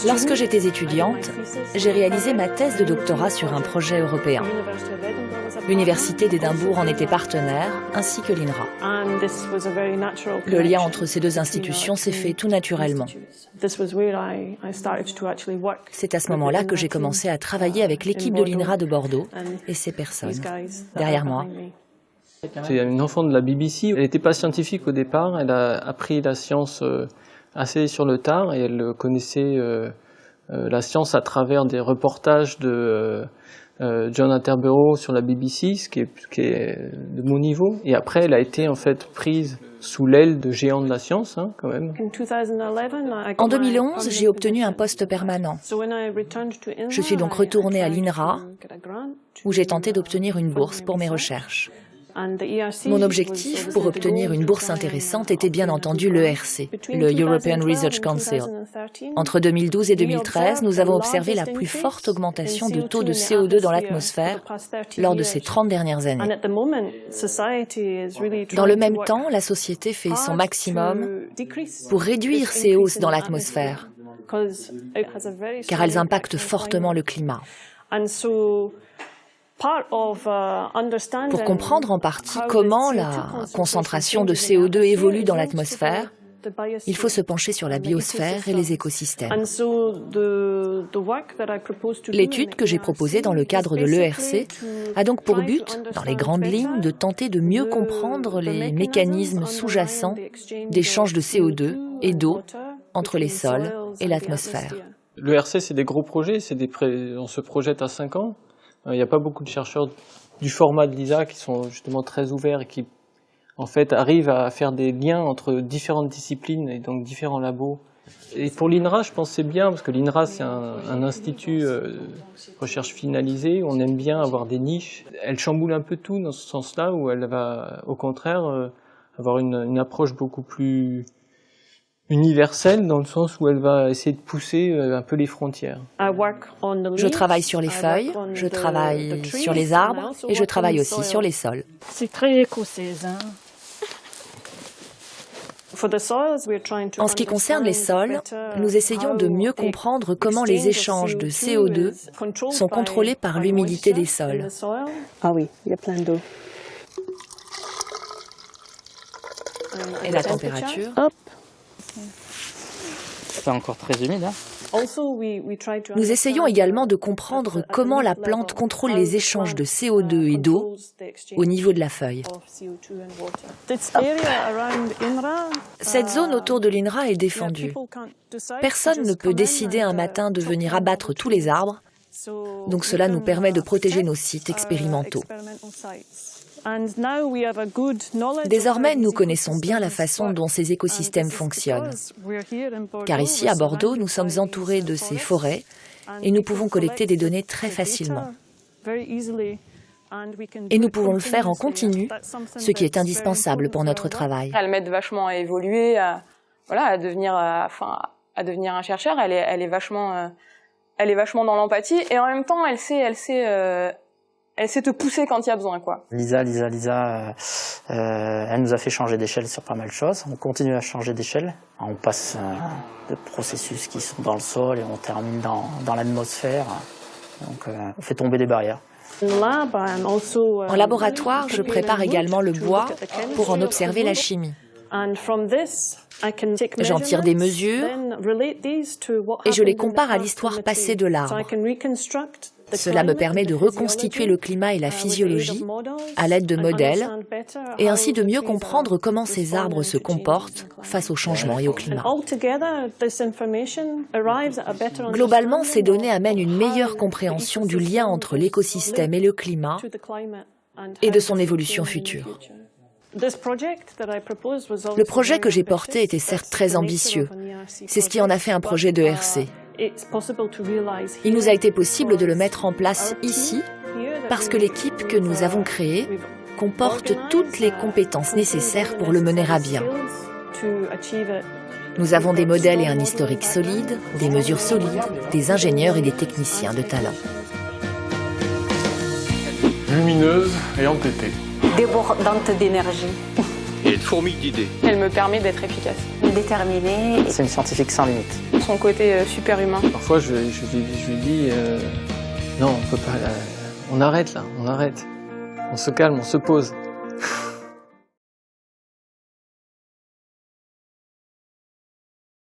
Lorsque j'étais étudiante, j'ai réalisé ma thèse de doctorat sur un projet européen. L'Université d'Édimbourg en était partenaire, ainsi que l'INRA. Le lien entre ces deux institutions s'est fait tout naturellement. C'est à ce moment-là que j'ai commencé à travailler avec l'équipe de l'INRA de Bordeaux et ces personnes derrière moi. C'est une enfant de la BBC. Elle n'était pas scientifique au départ. Elle a appris la science assez sur le tard et elle connaissait la science à travers des reportages de John Attenborough sur la BBC, ce qui est de mon niveau. Et après, elle a été en fait prise sous l'aile de géants de la science, quand même. En 2011, j'ai obtenu un poste permanent. Je suis donc retournée à l'INRA, où j'ai tenté d'obtenir une bourse pour mes recherches. Mon objectif pour obtenir une bourse intéressante était bien entendu l'ERC, le European Research Council. Entre 2012 et 2013, nous avons observé la plus forte augmentation de taux de CO2 dans l'atmosphère lors de ces 30 dernières années. Dans le même temps, la société fait son maximum pour réduire ces hausses dans l'atmosphère, car elles impactent fortement le climat. Pour comprendre en partie comment la concentration de CO2 évolue dans l'atmosphère, il faut se pencher sur la biosphère et les écosystèmes. L'étude que j'ai proposée dans le cadre de l'ERC a donc pour but, dans les grandes lignes, de tenter de mieux comprendre les mécanismes sous-jacents d'échange de CO2 et d'eau entre les sols et l'atmosphère. L'ERC, c'est des gros projets, on se projette à 5 ans. Il n'y a pas beaucoup de chercheurs du format de l'ISA qui sont justement très ouverts et qui, en fait, arrivent à faire des liens entre différentes disciplines et donc différents labos. Et pour l'INRA, je pense que c'est bien, parce que l'INRA, c'est un institut de recherche finalisée. On aime bien avoir des niches. Elle chamboule un peu tout dans ce sens-là, où elle va, au contraire, avoir une approche beaucoup plus universelle, dans le sens où elle va essayer de pousser un peu les frontières. Je travaille sur les feuilles, je travaille sur les arbres et je travaille aussi sur les sols. C'est très écossais, En ce qui concerne les sols, nous essayons de mieux comprendre comment les échanges de CO2 sont contrôlés par l'humidité des sols. Ah oui, il y a plein d'eau. Et la température. Hop. C'est encore très humide. Nous essayons également de comprendre comment la plante contrôle les échanges de CO2 et d'eau au niveau de la feuille. Cette zone autour de l'INRA est défendue. Personne ne peut décider un matin de venir abattre tous les arbres, donc cela nous permet de protéger nos sites expérimentaux. Désormais, nous connaissons bien la façon dont ces écosystèmes fonctionnent. Car ici, à Bordeaux, nous sommes entourés de ces forêts et nous pouvons collecter des données très facilement. Et nous pouvons le faire en continu, ce qui est indispensable pour notre travail. Elle m'aide vachement à évoluer, à devenir un chercheur. Elle est vachement dans l'empathie et en même temps, elle sait te pousser quand il y a besoin, quoi. Lisa, elle nous a fait changer d'échelle sur pas mal de choses. On continue à changer d'échelle. On passe de processus qui sont dans le sol et on termine dans l'atmosphère. Donc on fait tomber des barrières. En laboratoire, je prépare également le bois pour en observer la chimie. J'en tire des mesures et je les compare à l'histoire passée de l'arbre. Cela me permet de reconstituer le climat et la physiologie à l'aide de modèles et ainsi de mieux comprendre comment ces arbres se comportent face au changement et au climat. Globalement, ces données amènent une meilleure compréhension du lien entre l'écosystème et le climat et de son évolution future. Le projet que j'ai porté était certes très ambitieux. C'est ce qui en a fait un projet de RC. Il nous a été possible de le mettre en place ici parce que l'équipe que nous avons créée comporte toutes les compétences nécessaires pour le mener à bien. Nous avons des modèles et un historique solide, des mesures solides, des ingénieurs et des techniciens de talent. Lumineuse et entêtée. Débordante d'énergie. Et une fourmille d'idées. Elle me permet d'être efficace. Déterminée. C'est une scientifique sans limite. son côté super humain. Parfois, je lui dis non, on peut pas. On arrête là, on arrête. On se calme, on se pose.